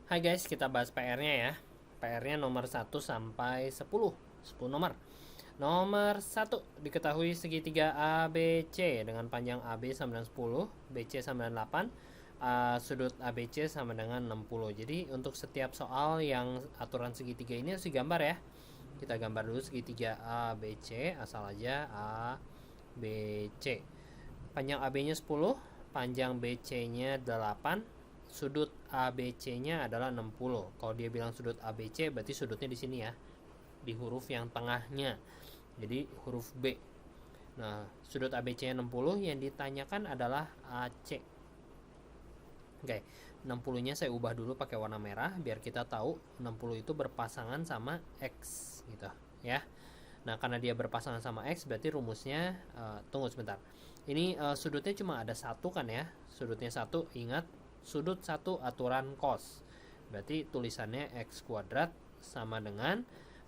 Hai guys, kita bahas PR-nya ya. PR-nya nomor 1 sampai 10. 10 nomor. Nomor 1, diketahui segitiga ABC dengan panjang AB sama dengan 10, BC sama dengan 8, sudut ABC sama dengan 60. Jadi untuk setiap soal yang aturan segitiga ini harus digambar ya. Kita gambar dulu segitiga ABC, asal aja ABC. Panjang AB-nya 10, panjang BC-nya 8, sudut ABC-nya adalah 60. Kalau dia bilang sudut ABC, berarti sudutnya di sini ya, di huruf yang tengahnya. Jadi huruf B. Nah, sudut ABC-nya 60, yang ditanyakan adalah AC. Oke, 60-nya saya ubah dulu pakai warna merah biar kita tahu 60 itu berpasangan sama X gitu ya. Nah, karena dia berpasangan sama X, berarti rumusnya tunggu sebentar. Ini sudutnya cuma ada satu kan ya. Sudutnya satu, ingat sudut satu aturan cos. Berarti tulisannya X kuadrat sama dengan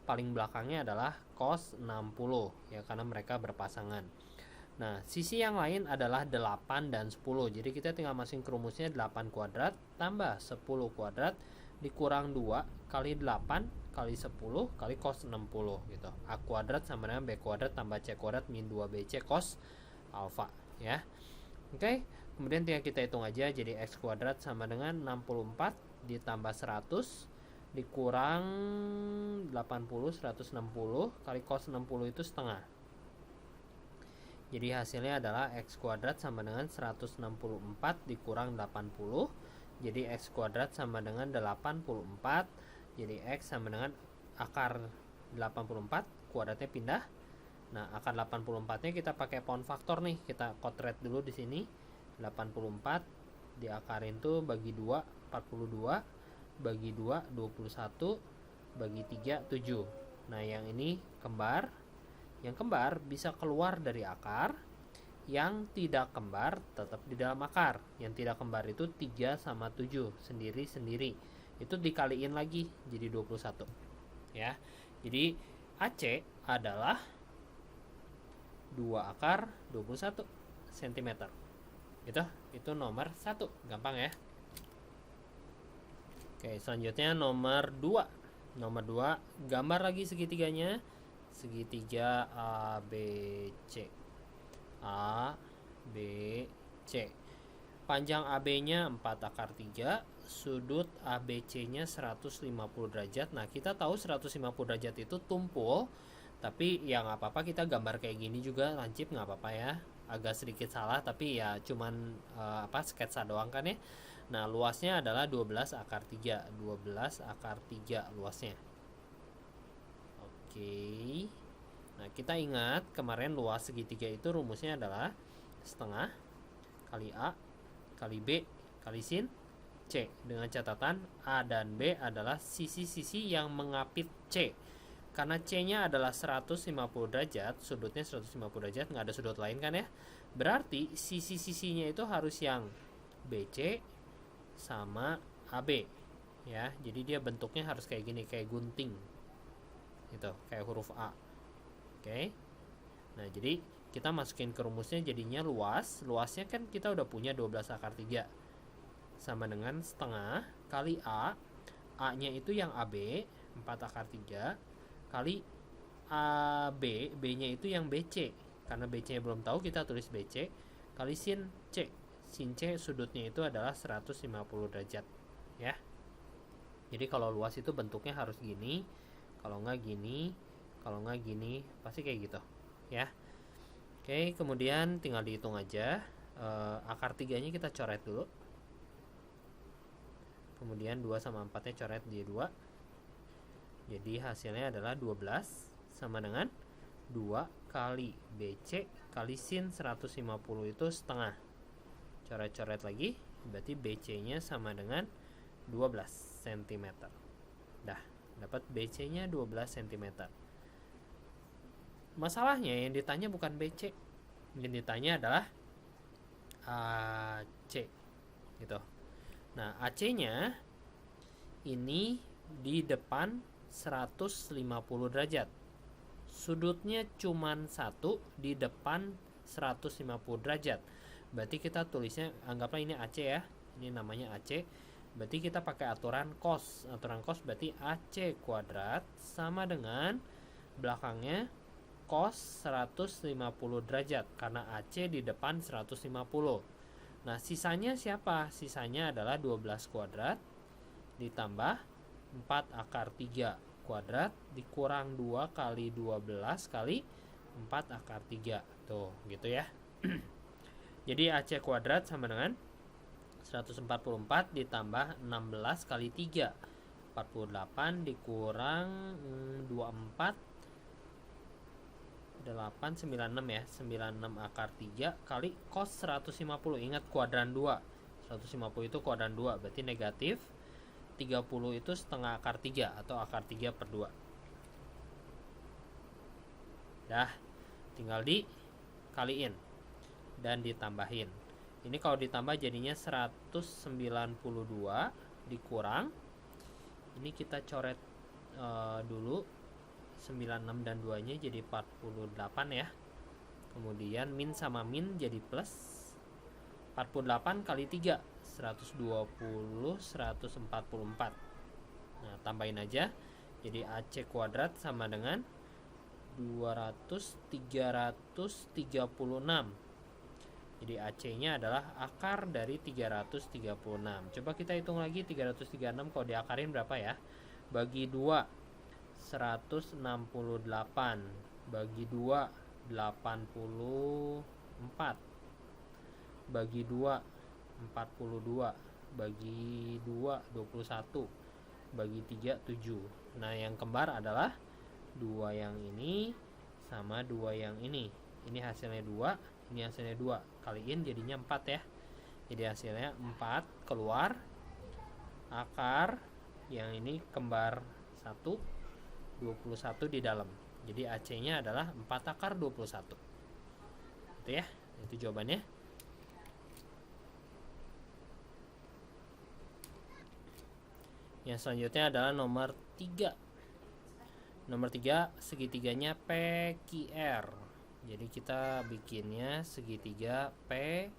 paling belakangnya adalah cos 60 ya, karena mereka berpasangan. Nah, sisi yang lain adalah 8 dan 10. Jadi kita tinggal masukin ke rumusnya 8 kuadrat tambah 10 kuadrat dikurang 2 kali 8 kali 10 kali cos 60 gitu. A kuadrat sama dengan B kuadrat tambah C kuadrat min 2BC cos alfa ya. Oke, kemudian tinggal kita hitung aja, jadi X kuadrat sama dengan 64 ditambah 100 dikurang 80, 160 kali cos 60 itu setengah. Jadi hasilnya adalah X kuadrat sama dengan 164 dikurang 80. Jadi X kuadrat sama dengan 84. Jadi X sama dengan akar 84, kuadratnya pindah. Nah, akar 84-nya kita pakai pound faktor nih. Kita kotret dulu di sini. 84 diakarin tuh bagi 2, 42. Bagi 2, 21. Bagi 3, 7. Nah, yang ini kembar. Yang kembar bisa keluar dari akar. Yang tidak kembar tetap di dalam akar. Yang tidak kembar itu 3 sama 7 sendiri-sendiri. Itu dikaliin lagi jadi 21 ya. Jadi AC adalah 2 akar 21 cm. Itu nomor 1, gampang ya. Oke, selanjutnya nomor 2. Nomor 2, gambar lagi segitiganya. Segitiga ABC. ABC. Panjang AB-nya 4 akar 3, sudut ABC-nya 150 derajat. Nah, kita tahu 150 derajat itu tumpul, tapi ya nggak apa-apa, kita gambar kayak gini juga lancip nggak apa-apa ya. Agak sedikit salah, tapi ya cuman sketsa doang kan ya. Nah, luasnya adalah 12 akar 3. 12 akar 3 luasnya. Oke. Nah, kita ingat kemarin luas segitiga itu rumusnya adalah setengah kali A kali B kali sin C, dengan catatan A dan B adalah sisi-sisi yang mengapit C. Karena C-nya adalah 150 derajat, sudutnya 150 derajat, nggak ada sudut lain kan ya. Berarti sisi-sisinya itu harus yang BC sama AB ya. Jadi dia bentuknya harus kayak gini, kayak gunting. Itu kayak huruf A. Oke. Nah, jadi kita masukin ke rumusnya jadinya luasnya kan kita udah punya 12 akar 3 sama dengan setengah kali A nya itu yang AB 4 akar 3 kali AB, B nya itu yang BC, karena BC nya belum tahu kita tulis BC, kali sin C. Sin C sudutnya itu adalah 150 derajat ya. Jadi kalau luas itu bentuknya harus gini, kalau nggak gini, kalau nggak gini, pasti kayak gitu ya. Oke, kemudian tinggal dihitung aja. Akar 3-nya kita coret dulu. Kemudian 2 sama 4-nya coret di 2. Jadi hasilnya adalah 12 sama dengan 2 kali BC kali sin 150 itu setengah. Coret-coret lagi, berarti BC-nya sama dengan 12 cm. Dah, dapat BC-nya 12 cm. Masalahnya yang ditanya bukan BC, yang ditanya adalah AC gitu. Nah, AC-nya ini di depan 150 derajat. Sudutnya cuman 1 di depan 150 derajat. Berarti kita tulisnya, anggaplah ini AC ya. Ini namanya AC. Berarti kita pakai aturan cos. Aturan cos berarti AC kuadrat sama dengan belakangnya cos 150 derajat karena AC di depan 150. Nah, sisanya siapa? Sisanya adalah 12 kuadrat ditambah 4 akar 3 kuadrat dikurang 2 kali 12 kali 4 akar 3. Tuh, gitu ya. Jadi AC kuadrat sama dengan 144 ditambah 16 kali 3. 48 dikurang 24 896 ya. 96 akar 3 kali cos 150. Ingat kuadran 2. 150 itu kuadran 2, berarti negatif. 30 itu setengah akar 3 atau akar 3 per 2. Dah, tinggal dikaliin dan ditambahin. Ini kalau ditambah jadinya 192 dikurang. Ini kita coret dulu 96 dan 2 nya jadi 48 ya. Kemudian min sama min jadi plus. 48 kali 3 120 144. Nah, tambahin aja. Jadi AC kuadrat sama dengan 200 336. Jadi AC-nya adalah akar dari 336. Coba kita hitung lagi 336 kalau diakarin berapa ya? Bagi 2 168, bagi 2 84, bagi 2 42, bagi 2 21, bagi 3 7. Nah, yang kembar adalah 2 yang ini sama 2 yang ini. Ini hasilnya 2, ini hasilnya 2. Kaliin jadinya 4 ya. Jadi hasilnya 4 keluar. Akar yang ini kembar 1, 21 di dalam. Jadi AC-nya adalah 4 akar 21. Itu ya. Itu jawabannya. Yang selanjutnya adalah nomor 3. Nomor 3 segitiganya PQR. Jadi kita bikinnya segitiga PQR.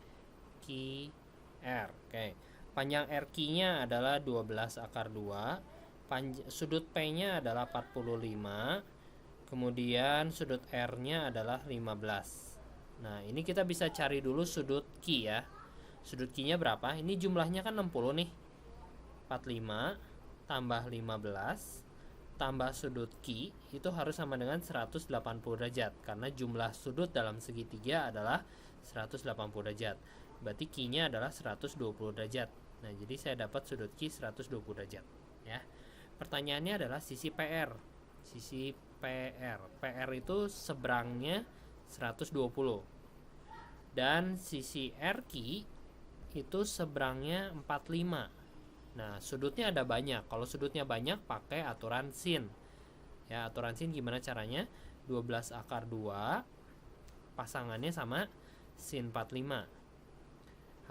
Oke. Panjang RQ-nya adalah 12 akar 2. Sudut P-nya adalah 45. Kemudian sudut R-nya adalah 15. Nah, ini kita bisa cari dulu sudut Q ya. Sudut Q-nya berapa? Ini jumlahnya kan 60 nih. 45 tambah 15 tambah sudut Q itu harus sama dengan 180 derajat karena jumlah sudut dalam segitiga adalah 180 derajat. Berarti Q-nya adalah 120 derajat. Nah, jadi saya dapat sudut Q 120 derajat ya. Pertanyaannya adalah sisi PR. Sisi PR. PR itu seberangnya 120. Dan sisi RQ itu seberangnya 45. Nah, sudutnya ada banyak. Kalau sudutnya banyak pakai aturan sin. Ya, aturan sin gimana caranya? 12 akar 2 pasangannya sama sin 45.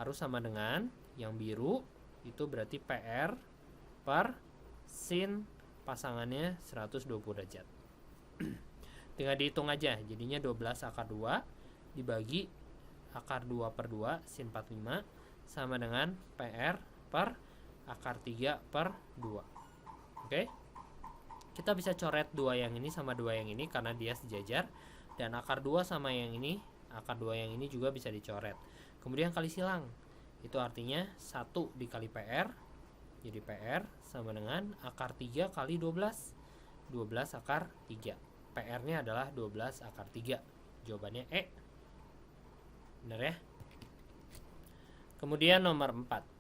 Harus sama dengan yang biru itu berarti PR per sin pasangannya 120 derajat. Tinggal dihitung aja. Jadinya 12 akar 2 dibagi akar 2 per 2 sin 45 sama dengan PR per akar 3 per 2. Oke. Kita bisa coret 2 yang ini sama 2 yang ini karena dia sejajar. Dan akar 2 sama yang ini, akar 2 yang ini juga bisa dicoret. Kemudian kali silang. Itu artinya 1 dikali PR. Jadi PR sama dengan akar 3 kali 12. 12 akar 3. PR-nya adalah 12 akar 3. Jawabannya E. Benar ya? Kemudian nomor 4.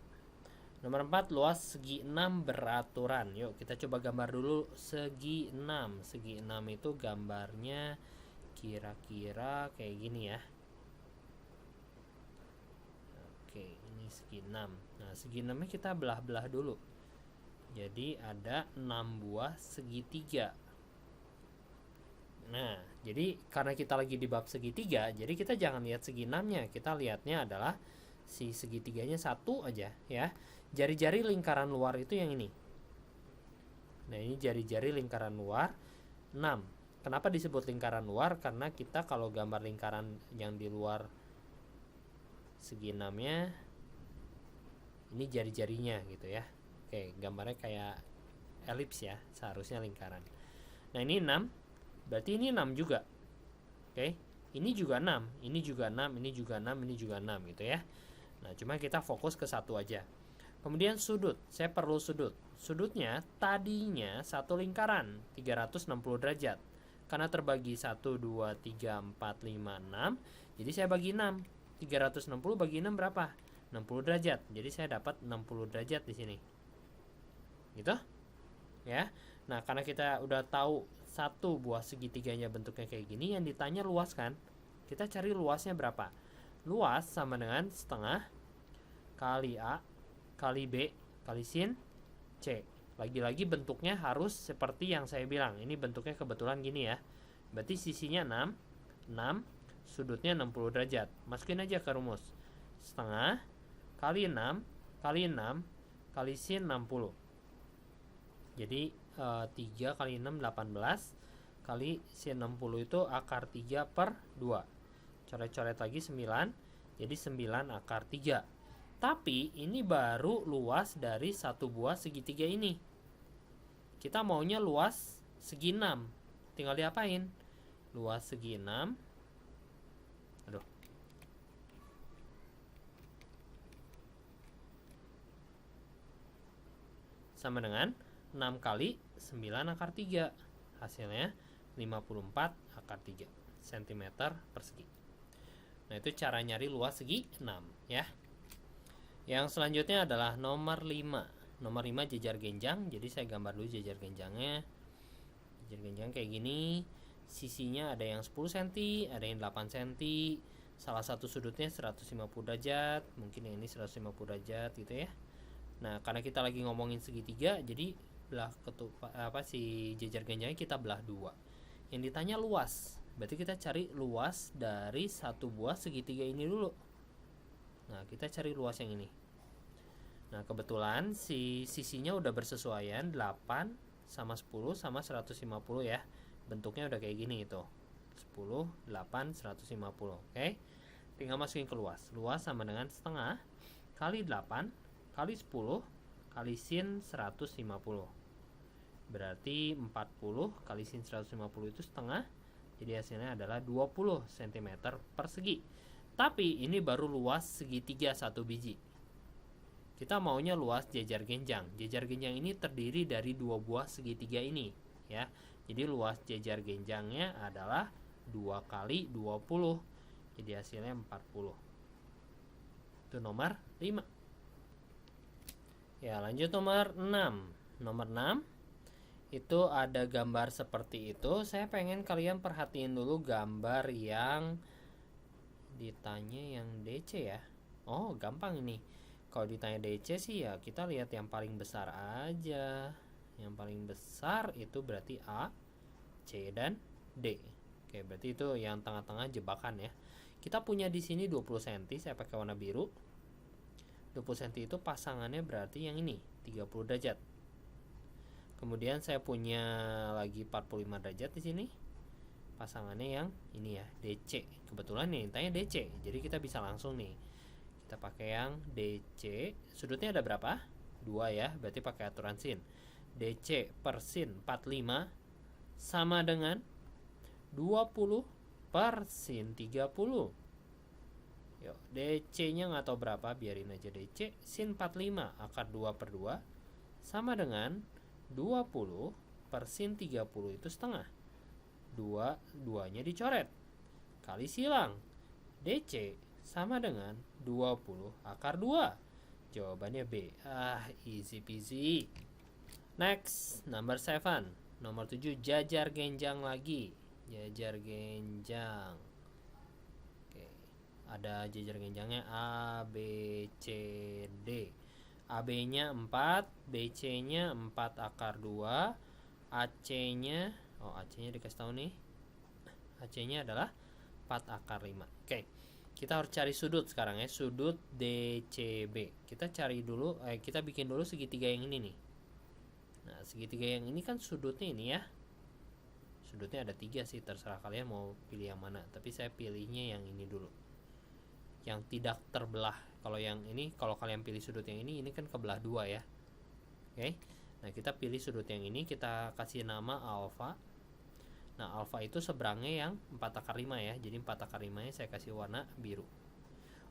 Nomor 4, luas segi 6 beraturan. Yuk kita coba gambar dulu segi 6. Segi 6 itu gambarnya kira-kira kayak gini ya. Oke, ini segi 6. Nah, segi 6-nya kita belah-belah dulu. Jadi ada 6 buah segitiga. Nah, jadi karena kita lagi di bab segitiga, jadi kita jangan lihat segi 6-nya. Kita lihatnya adalah si segitiganya satu aja ya. Jari-jari lingkaran luar itu yang ini. Nah, ini jari-jari lingkaran luar 6. Kenapa disebut lingkaran luar? Karena kita kalau gambar lingkaran yang di luar segi 6-nya Ini jari-jarinya gitu ya. Oke, gambarnya kayak elips ya, seharusnya lingkaran. Nah, ini 6, berarti ini 6 juga. Oke, ini juga 6, ini juga 6, ini juga 6, ini juga 6 gitu ya. Nah, cuma kita fokus ke satu aja. Kemudian sudut, saya perlu sudut. Sudutnya tadinya satu lingkaran 360 derajat. Karena terbagi 1, 2, 3, 4, 5, 6, jadi saya bagi 6. 360 bagi 6 berapa? 60 derajat. Jadi saya dapat 60 derajat di sini. Gitu? Ya. Nah, karena kita udah tahu satu buah segitiganya bentuknya kayak gini, yang ditanya luas kan? Kita cari luasnya berapa? Luas sama dengan setengah kali A kali B kali sin C. Lagi-lagi bentuknya harus seperti yang saya bilang. Ini bentuknya kebetulan gini ya. Berarti sisinya 6, 6, sudutnya 60 derajat. Masukin aja ke rumus. Setengah kali 6 kali 6 kali sin 60. Jadi 3 kali 6 18 kali sin 60 itu akar 3 per 2. Coret-coret lagi 9, jadi 9 akar 3. Tapi ini baru luas dari satu buah segitiga ini. Kita maunya luas segi 6. Tinggal diapain? Luas segi 6. Aduh. Sama dengan 6 kali 9 akar 3. Hasilnya 54 akar 3 cm persegi. Nah, itu cara nyari luas segi 6 ya. Yang selanjutnya adalah nomor 5. Nomor 5 jejar genjang. Jadi saya gambar dulu jejar genjangnya. Jejar genjang kayak gini. Sisinya ada yang 10 cm, ada yang 8 cm. Salah satu sudutnya 150 derajat, mungkin yang ini 150 derajat gitu ya. Nah, karena kita lagi ngomongin segitiga, jadi belah si jejar genjangnya kita belah 2. Yang ditanya luas. Berarti kita cari luas dari satu buah segitiga ini dulu. Nah, kita cari luas yang ini. Nah, kebetulan si sisinya udah bersesuaian 8 sama 10 sama 150 ya. Bentuknya udah kayak gini itu. 10, 8, 150. Oke. Tinggal masukin ke luas. Luas sama dengan setengah kali 8 kali 10 kali sin 150. Berarti 40 kali sin 150 itu setengah. Jadi hasilnya adalah 20 cm persegi. Tapi ini baru luas segitiga satu biji. Kita maunya luas jejar genjang. Jejar genjang ini terdiri dari dua buah segitiga ini ya. Jadi luas jejar genjangnya adalah 2 kali 20. Jadi hasilnya 40. Itu nomor 5. Ya, lanjut nomor 6. Nomor 6 itu ada gambar seperti itu. Saya pengen kalian perhatiin dulu gambar yang ditanya yang DC ya. Oh, gampang ini. Kalau ditanya DC sih ya kita lihat yang paling besar aja. Yang paling besar itu berarti A, C dan D. Oke, berarti itu yang tengah-tengah jebakan ya. Kita punya di sini 20 cm, saya pakai warna biru. 20 cm itu pasangannya berarti yang ini, 30 derajat. Kemudian saya punya lagi 45 derajat di sini. Pasangannya yang ini ya, DC. Kebetulan nih tanya DC, jadi kita bisa langsung nih kita pakai yang DC. Sudutnya ada berapa? 2 ya, berarti pakai aturan sin. DC per sin 45 sama dengan 20 per sin 30. Yuk, DC nya nggak tahu berapa, biarin aja DC. Sin 45 akar 2 per 2 sama dengan 20 per sin 30 itu setengah. 2-nya dicoret. Kali silang. DC sama dengan 20 akar 2. Jawabannya B. Easy peasy. Next, number 7. Nomor 7 jajar genjang lagi. Jajar genjang. Oke. Ada jajar genjangnya A, B, C, D. AB-nya 4, BC-nya 4 akar 2, AC-nya AC-nya dikasih tahu nih. AC-nya adalah 4 akar 5. Oke. Kita harus cari sudut sekarang ya, sudut DCB. Kita cari dulu, kita bikin dulu segitiga yang ini nih. Nah, segitiga yang ini kan sudutnya ini ya. Sudutnya ada 3 sih, terserah kalian mau pilih yang mana. Tapi saya pilihnya yang ini dulu. Yang tidak terbelah Kalau yang ini, kalau kalian pilih sudut yang ini kan kebelah dua ya. Oke. Nah, kita pilih sudut yang ini, kita kasih nama alfa. Nah, alfa itu seberangnya yang 4 akar 5 ya. Jadi 4 akar 5 nya saya kasih warna biru.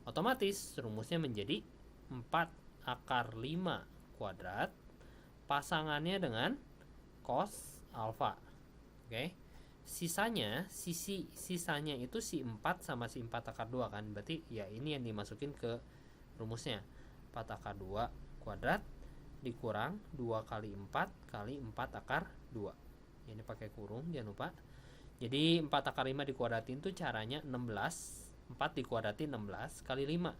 Otomatis rumusnya menjadi 4 akar 5 kuadrat pasangannya dengan cos alfa. Oke. Sisanya itu si 4 sama si 4 akar 2 kan. Berarti ya ini yang dimasukin ke rumusnya. 4 akar 2 kuadrat dikurang 2 kali 4 kali 4 akar 2. Ini pakai kurung, jangan lupa. Jadi 4 akar 5 dikuadratin itu caranya 16. 4 dikuadratin 16 kali 5.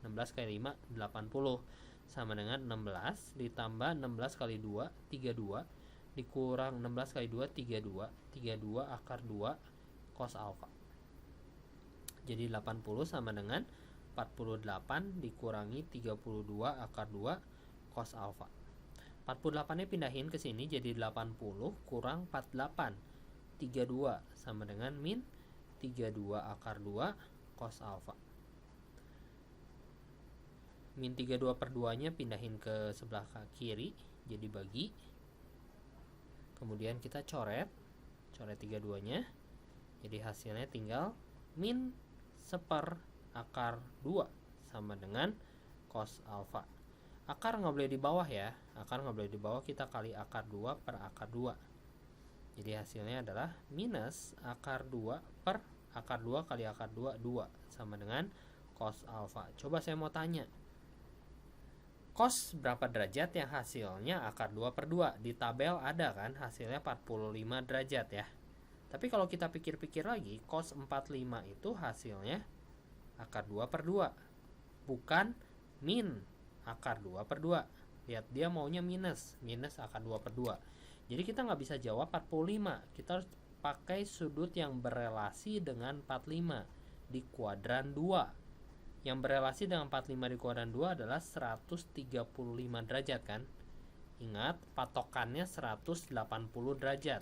16 kali 5 80 sama dengan 16 ditambah 16 kali 2 32 dikurang 16 kali 2 32 32 akar 2 cos alfa. Jadi 80 sama dengan 48 dikurangi 32 akar 2 cos alfa. 48 nya pindahin ke sini jadi 80 kurang 48 32 sama dengan min 32 akar 2 cos alfa. Min 32 per 2 nya pindahin ke sebelah kiri jadi bagi, kemudian kita coret 32 nya, jadi hasilnya tinggal min 1 akar 2 sama dengan cos alfa. Akar nggak boleh di bawah ya, akar nggak boleh di bawah, kita kali akar 2 per akar 2. Jadi hasilnya adalah minus akar 2 per akar 2 kali akar 2 2 sama dengan cos alfa. Coba saya mau tanya, cos berapa derajat yang hasilnya akar 2 per 2? Di tabel ada kan hasilnya 45 derajat ya. Tapi kalau kita pikir-pikir lagi, cos 45 itu hasilnya akar 2 per 2. Bukan min akar 2 per 2. Lihat, dia maunya minus akar 2 per 2. Jadi kita nggak bisa jawab 45. Kita harus pakai sudut yang berelasi dengan 45 di kuadran 2. Yang berelasi dengan 45 di kuadran 2 adalah 135 derajat kan. Ingat, patokannya 180 derajat.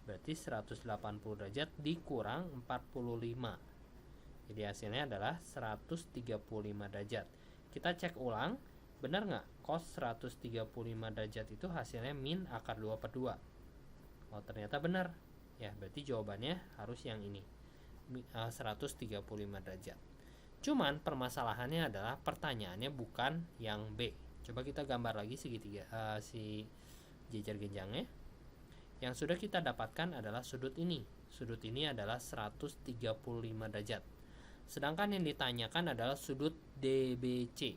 Berarti 180 derajat dikurang 45. Jadi hasilnya adalah 135 derajat. Kita cek ulang, benar nggak? Cos 135 derajat itu hasilnya min akar 2 per 2. Oh, ternyata benar. Ya, berarti jawabannya harus yang ini. 135 derajat. Cuman permasalahannya adalah pertanyaannya bukan yang B. Coba kita gambar lagi segitiga si jejer genjangnya. Yang sudah kita dapatkan adalah sudut ini. Sudut ini adalah 135 derajat. Sedangkan yang ditanyakan adalah sudut DBC.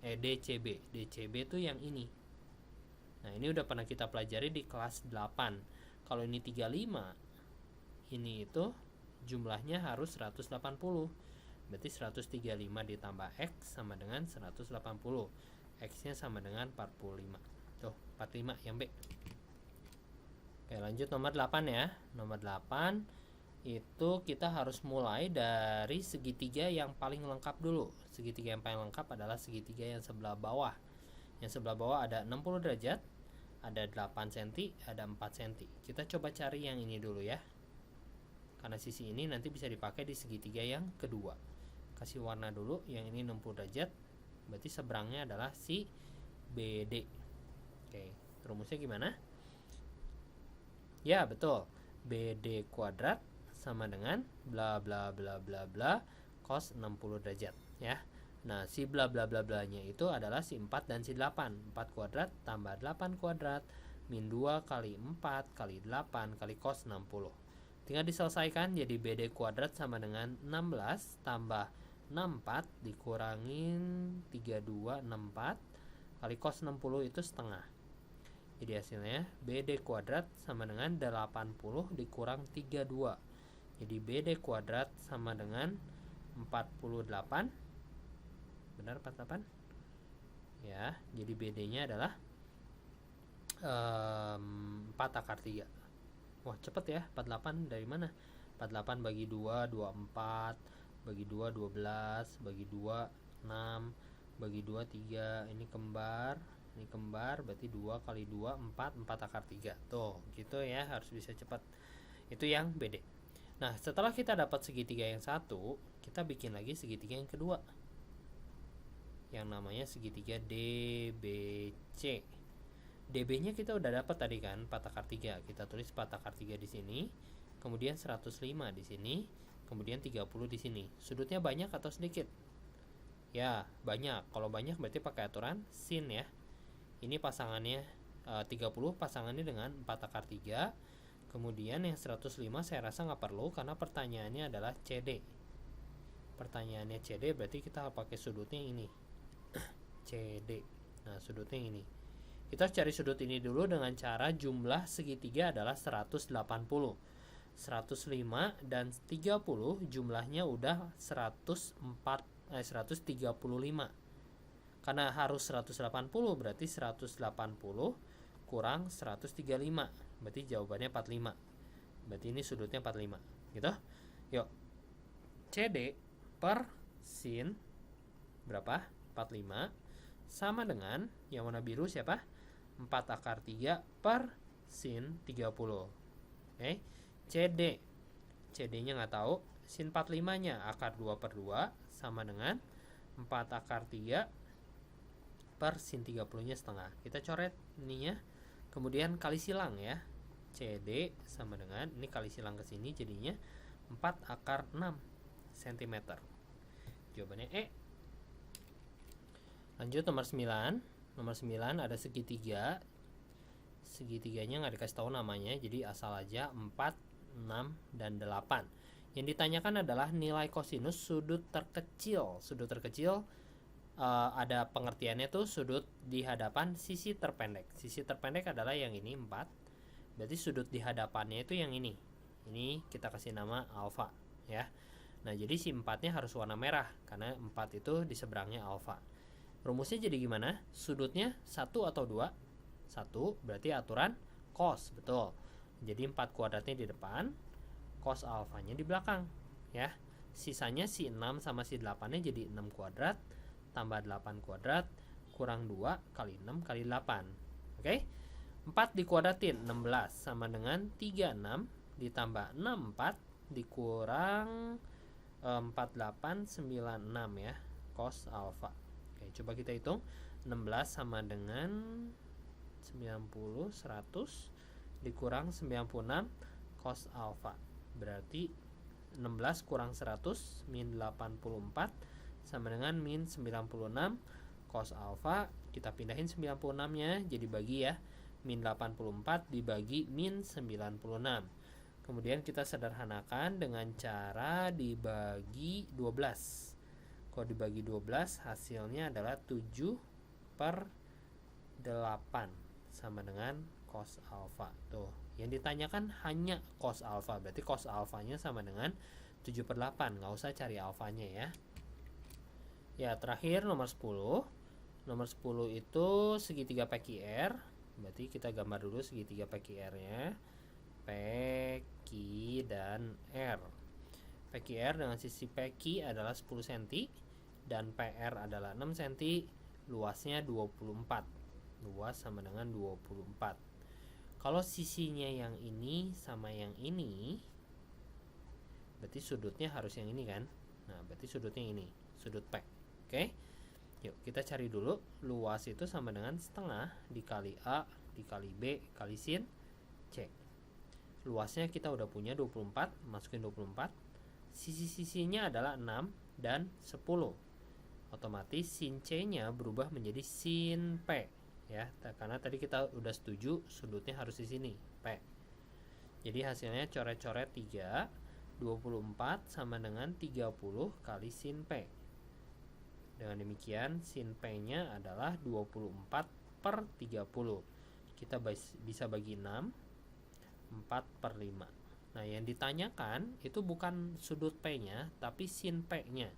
DCB. DCB itu yang ini. Nah, ini udah pernah kita pelajari di kelas 8. Kalau ini 35, ini itu jumlahnya harus 180. Berarti 135 ditambah X sama dengan 180. X nya sama dengan 45. Tuh, 45 yang B. Oke, lanjut nomor 8 ya. Nomor 8 itu kita harus mulai dari segitiga yang paling lengkap dulu. Segitiga yang paling lengkap adalah segitiga yang sebelah bawah. Yang sebelah bawah ada 60 derajat, ada 8 cm, ada 4 cm. Kita coba cari yang ini dulu ya. Karena sisi ini nanti bisa dipakai di segitiga yang kedua. Kasih warna dulu, yang ini 60 derajat, berarti seberangnya adalah si BD. Oke, rumusnya gimana? Ya, betul. BD kuadrat sama dengan bla bla bla bla bla cos 60 derajat ya. Nah, si bla bla bla bla nya itu adalah si 4 dan si 8. 4 kuadrat tambah 8 kuadrat min 2 kali 4 kali 8 kali cos 60. Tinggal diselesaikan, jadi BD kuadrat sama dengan 16 tambah 64 dikurangin 32 64 kali cos 60 itu setengah. Jadi hasilnya BD kuadrat sama dengan 80 dikurang 32. Jadi BD kuadrat sama dengan 48. Benar 48? Ya, jadi BD-nya adalah 4 akar 3. Wah, cepet ya. 48 dari mana? 48 bagi 2 24, bagi 2 12, bagi 2 6, bagi 2 3. Ini kembar berarti 2 kali 2 4 akar 3. Tuh, gitu ya, harus bisa cepat. Itu yang BD. Nah, setelah kita dapat segitiga yang satu, kita bikin lagi segitiga yang kedua. yang namanya segitiga DBC. DB-nya kita udah dapat tadi kan, 4 akar 3. Kita tulis 4 akar 3 di sini, kemudian 105 di sini, kemudian 30 di sini. Sudutnya banyak atau sedikit? Ya, banyak. Kalau banyak berarti pakai aturan sin ya. Ini pasangannya 30 pasangannya dengan 4 akar 3. Kemudian yang 105 saya rasa nggak perlu karena pertanyaannya adalah CD. Pertanyaannya CD berarti kita pakai sudutnya ini. CD. Nah, sudutnya ini. Kita cari sudut ini dulu dengan cara jumlah segitiga adalah 180. 105 dan 30 jumlahnya udah 135. Karena harus 180 berarti 180 kurang 135. Berarti jawabannya 45. Berarti ini sudutnya 45. Gitu? Yuk. CD per sin berapa? 45 sama dengan yang warna biru siapa? 4 akar 3 per sin 30. Oke. CD. CD-nya nggak tahu. Sin 45-nya akar 2 per 2 sama dengan 4 akar 3 per sin 30-nya setengah. Kita coret ininya. Kemudian kali silang ya. CD sama dengan, ini kali silang ke sini jadinya 4 akar 6 cm. Jawabannya E. Lanjut nomor 9. Nomor 9 ada segitiga. Segitiganya nggak dikasih tahu namanya, jadi asal aja 4, 6, dan 8. Yang ditanyakan adalah nilai kosinus sudut terkecil. Sudut terkecil ada pengertiannya tuh sudut di hadapan sisi terpendek. Sisi terpendek adalah yang ini 4. Berarti sudut di hadapannya itu yang ini. Ini kita kasih nama alfa ya. Nah, jadi si 4-nya harus warna merah karena 4 itu di seberangnya alfa. Rumusnya jadi gimana? Sudutnya 1 atau 2? 1 berarti aturan cos, betul. Jadi 4 kuadratnya di depan, cos alfanya di belakang ya. Sisanya si 6 sama si 8-nya jadi 6 kuadrat tambah 8 kuadrat kurang 2 kali 6 kali 8. Oke? 4 dikuadratin 16 sama dengan 36 ditambah 64 dikurang 4896 ya, cos alfa. Oke, coba kita hitung. 16 sama dengan 90, 100 dikurang 96 cos alfa. Berarti 16 kurang 100 min 84 sama dengan min 96 cos alfa. Kita pindahin 96-nya jadi bagi ya. Min 84 dibagi min 96. Kemudian kita sederhanakan dengan cara dibagi 12. Kalau dibagi 12 hasilnya adalah 7 per 8 sama dengan cos alfa. Tuh, yang ditanyakan hanya cos alfa. Berarti cos alfanya sama dengan 7 per 8. Nggak usah cari alfanya ya. Ya, terakhir nomor 10. Nomor 10 itu segitiga PQR. Berarti kita gambar dulu segitiga PQR-nya. PQ dan R. PQR dengan sisi PQ adalah 10 cm dan PR adalah 6 cm. Luasnya 24. Luas sama dengan 24. Kalau sisinya yang ini sama yang ini, berarti sudutnya harus yang ini kan. Nah, berarti sudutnya ini, sudut P. Oke. Yuk, kita cari dulu. Luas itu sama dengan setengah dikali A dikali B kali sin C. Luasnya kita udah punya 24, masukin 24. Sisi-sisinya adalah 6 dan 10. Otomatis sin C-nya berubah menjadi sin P ya, karena tadi kita udah setuju sudutnya harus di sini, P. Jadi hasilnya coret-coret 3, 24 sama dengan 30 kali sin P. Dengan demikian sin P-nya adalah 24 per 30. Kita bisa bagi 6, 4 per 5. Nah, yang ditanyakan itu bukan sudut P-nya, tapi sin P-nya.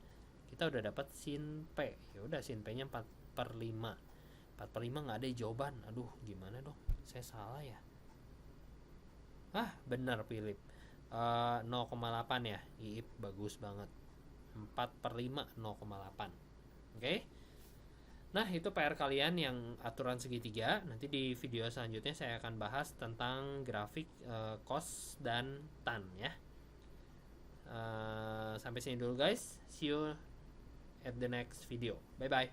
Kita udah dapat sin P. Ya udah, sin P-nya 4 per 5. 4 per 5 nggak ada jawaban. Aduh, gimana dong? Saya salah ya? Benar Philip. 0,8 ya. Iip, bagus banget. 4 per 5, 0,8. Oke. Nah, itu PR kalian yang aturan segitiga. Nanti di video selanjutnya saya akan bahas tentang grafik cos dan tan ya. Sampai sini dulu guys. See you at the next video. Bye bye.